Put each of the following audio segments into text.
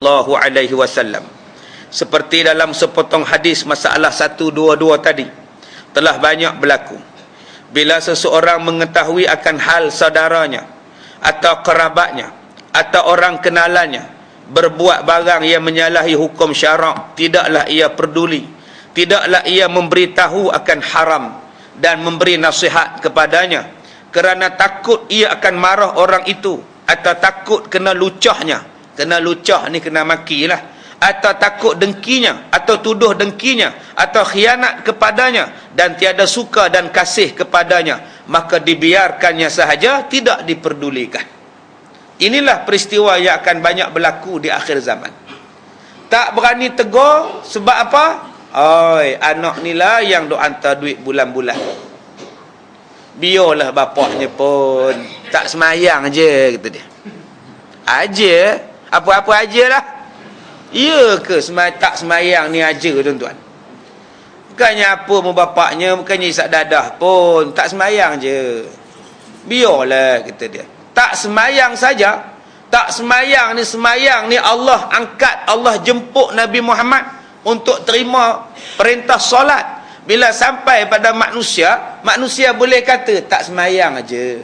sallallahu alaihi wasallam. Seperti dalam sepotong hadis masalah 122 tadi, telah banyak berlaku bila seseorang mengetahui akan hal saudaranya atau kerabatnya atau orang kenalannya berbuat barang yang menyalahi hukum syarak, tidaklah ia peduli, tidaklah ia memberitahu akan haram dan memberi nasihat kepadanya, kerana takut ia akan marah orang itu, atau takut kena lucahnya. Kena lucah ni kena makilah, atau takut dengkinya, atau tuduh dengkinya, atau khianat kepadanya, dan tiada suka dan kasih kepadanya, maka dibiarkannya sahaja, tidak diperdulikan. Inilah peristiwa yang akan banyak berlaku di akhir zaman. Tak berani tegur, sebab apa? Oi, anak ni lah yang duk hantar duit bulan-bulan. Biarlah bapaknya pun tak semayang je, kata dia. Aja, apa-apa ajalah. Ya ke tak semayang ni aja, tuan-tuan? Bukannya apa mu bapaknya, bukannya isak dadah pun, tak semayang je. Biarlah, kata dia. Tak semayang saja. Tak semayang ni Allah angkat, Allah jemput Nabi Muhammad untuk terima perintah solat. Bila sampai pada manusia, manusia boleh kata tak semayang aja.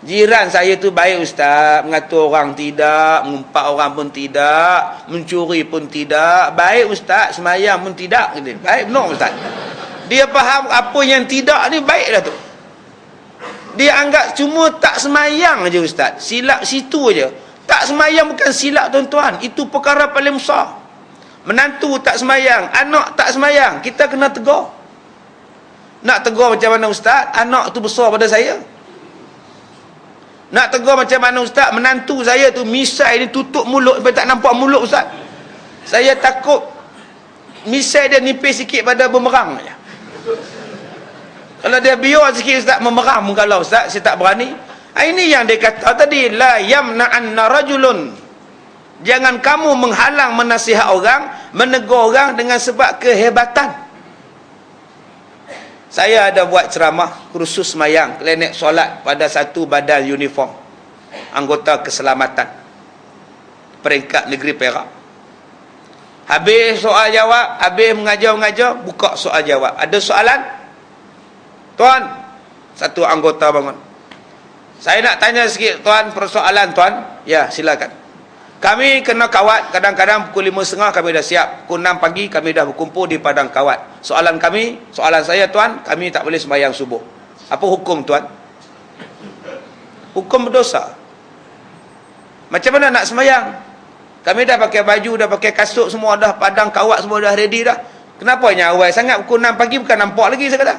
Jiran saya tu baik ustaz, mengatur orang tidak, mengumpat orang pun tidak, mencuri pun tidak. Baik ustaz, semayang pun tidak. Baik benar ustaz. Dia faham apa yang tidak ni baik dah tu. Dia anggap cuma tak semayang aja ustaz. Silap situ aja. Tak semayang bukan silap tuan-tuan, itu perkara paling besar. Menantu tak semayang, anak tak semayang, kita kena tegur. Nak tegur macam mana ustaz? Anak tu besar pada saya. Nak tegur macam mana ustaz? Menantu saya tu misai ni tutup mulut sampai tak nampak mulut ustaz. Saya takut misai dia nipis sikit pada bumerang aja. Kalau dia biar sikit ustaz, memerang muka Allah ustaz, saya tak berani. Ini yang dia kata tadi, la yamna'anna rajulun. Jangan kamu menghalang menasihat orang, menegur orang dengan sebab kehebatan. Saya ada buat ceramah kursus semayang, klinik solat pada satu badan uniform, anggota keselamatan peringkat negeri Perak. Habis soal jawab, habis mengajar-mengajar, buka soal jawab. Ada soalan? Tuan, satu anggota bangun. Saya nak tanya sikit tuan, persoalan tuan. Ya, silakan. Kami kena kawat, kadang-kadang pukul 5.30 kami dah siap. Pukul 6 pagi kami dah berkumpul di padang kawat. Soalan saya tuan, kami tak boleh sembahyang subuh. Apa hukum tuan? Hukum berdosa. Macam mana nak sembahyang? Kami dah pakai baju, dah pakai kasut semua, dah padang kawat semua dah ready dah. Kenapa yang awal sangat pukul 6 pagi bukan nampak lagi saya kata?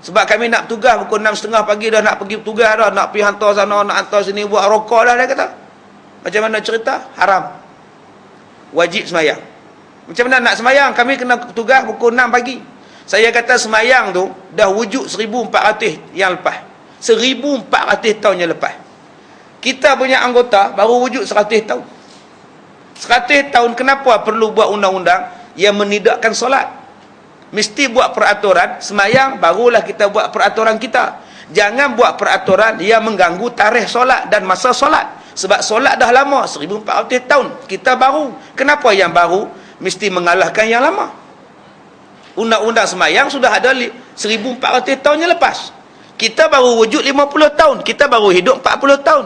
Sebab kami nak tugas pukul 6.30 pagi dah nak pergi tugas dah, nak pergi hantar sana, nak hantar sini, buat rokok dah dia kata. Macam mana cerita? Haram. Wajib semayang. Macam mana nak semayang? Kami kena tugas pukul 6 pagi. Saya kata semayang tu dah wujud 1400 yang lepas. 1400 tahun yang lepas. Kita punya anggota baru wujud 100 tahun. 100 tahun kenapa perlu buat undang-undang yang menidakkan solat? Mesti buat peraturan semayang, barulah kita buat peraturan kita. Jangan buat peraturan yang mengganggu tarikh solat dan masa solat. Sebab solat dah lama, 1400 tahun. Kita baru. Kenapa yang baru mesti mengalahkan yang lama? Undang-undang semayang sudah ada 1400 tahun yang lepas. Kita baru wujud 50 tahun. Kita baru hidup 40 tahun.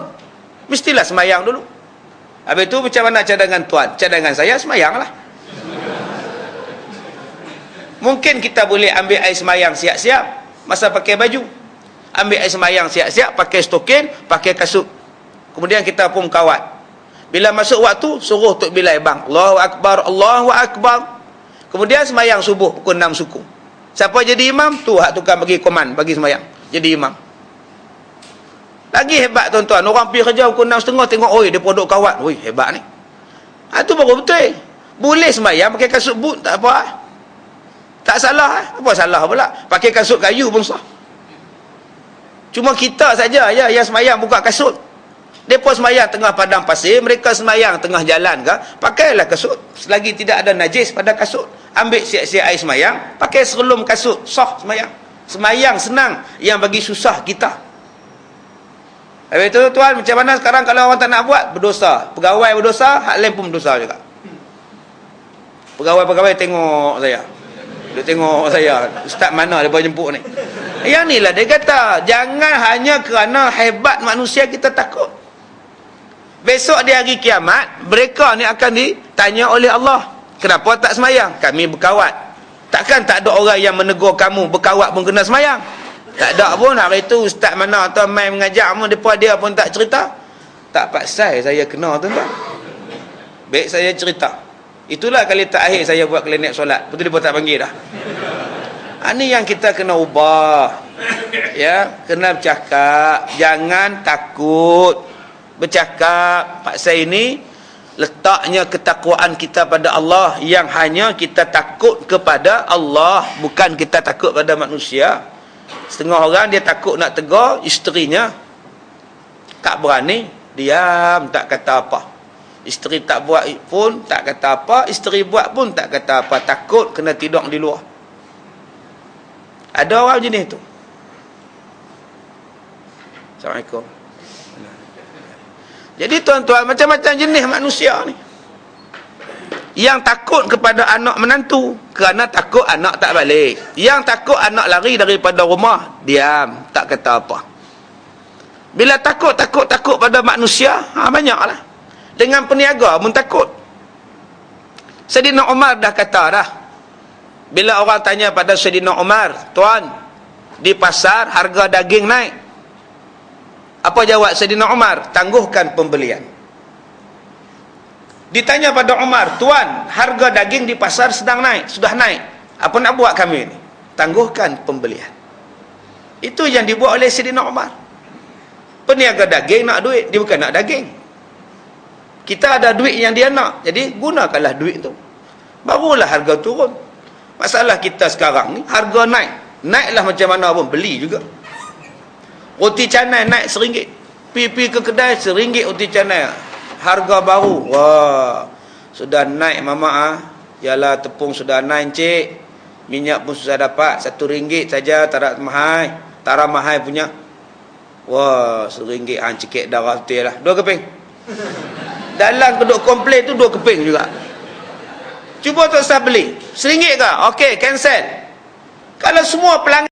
Mestilah semayang dulu. Habis itu macam mana cadangan tuan? Cadangan saya semayanglah. Mungkin kita boleh ambil air semayang siap-siap masa pakai baju. Ambil air semayang siap-siap, pakai stokin, pakai kasut. Kemudian kita pun kawat. Bila masuk waktu, suruh Tok Bilal bang, Allahu Akbar, Allahu Akbar. Kemudian semayang subuh pukul 6 suku. Siapa jadi imam? Tu hak tukang bagi koman, bagi semayang. Jadi imam. Lagi hebat tuan-tuan. Orang pergi kerja pukul 6.30 tengok, oi dia produk kawat. Oi hebat ni. Itu baru betul. Boleh semayang pakai kasut boot, tak apa. Tak salah. Apa salah pula? Pakai kasut kayu pun sah. Cuma kita saja ya yang semayang buka kasut. Mereka semayang tengah padang pasir, mereka semayang tengah jalan ke, pakailah kasut. Selagi tidak ada najis pada kasut. Ambil siap-siap air semayang, pakai serelum kasut, sah semayang. Semayang senang, yang bagi susah kita. Habis tu tuan, macam mana sekarang kalau orang tak nak buat? Berdosa. Pegawai berdosa, hak lain pun berdosa juga. Pegawai-pegawai tengok saya. Dia tengok saya. Ustaz mana dia boleh jemput ni? Yang ni lah dia kata, jangan hanya kerana hebat manusia kita takut. Besok di hari kiamat, mereka ni akan ditanya oleh Allah. Kenapa tak semayang? Kami berkawat. Takkan tak ada orang yang menegur kamu berkawat pun kena semayang? Tak ada pun. Hari tu ustaz mana atau main mengajar pun, dia pun tak cerita. Tak pasal saya kena tuan-tuan. Baik saya cerita. Itulah kali terakhir saya buat klinik solat. Betul dia pun tak panggil dah. Ini yang kita kena ubah. Ya, kena bercakap. Jangan takut bercakap. Pasal ini letaknya ketakwaan kita pada Allah, yang hanya kita takut kepada Allah, bukan kita takut pada manusia. Setengah orang dia takut nak tegur isterinya, tak berani, diam, tak kata apa. Isteri tak buat pun tak kata apa, isteri buat pun tak kata apa, takut kena tidur di luar. Ada orang jenis tu. Assalamualaikum. Jadi tuan-tuan, macam-macam jenis manusia ni yang takut kepada anak menantu kerana takut anak tak balik, yang takut anak lari daripada rumah, diam, tak kata apa. Bila takut pada manusia, banyaklah. Dengan peniaga pun takut. Sayyidina Umar dah kata dah, bila orang tanya pada Sayyidina Umar, tuan, di pasar harga daging naik, apa jawab Sayyidina Umar? Tangguhkan pembelian. Ditanya pada Umar, tuan, harga daging di pasar sedang naik, sudah naik, apa nak buat kami ni? Tangguhkan pembelian. Itu yang dibuat oleh Sayyidina Umar. Peniaga daging nak duit, dia bukan nak daging. Kita ada duit yang dia nak, jadi gunakanlah duit tu, barulah harga turun. Masalah kita sekarang ni, harga naik, naiklah macam mana pun beli juga. Roti canai naik RM1. Pi ke kedai RM1 roti canai. Harga baru. Wah, sudah naik mama. Yalah, tepung sudah naik cik. Minyak pun sudah dapat RM1 saja, tak mahal. Tara mahal punya. Wah, RM1 cekik darah betul lah. 2 keping. Dalam keduk komplain tu 2 keping juga. Cuba tak usah beli. RM1 ke? Okey, cancel. Kalau semua pelanggan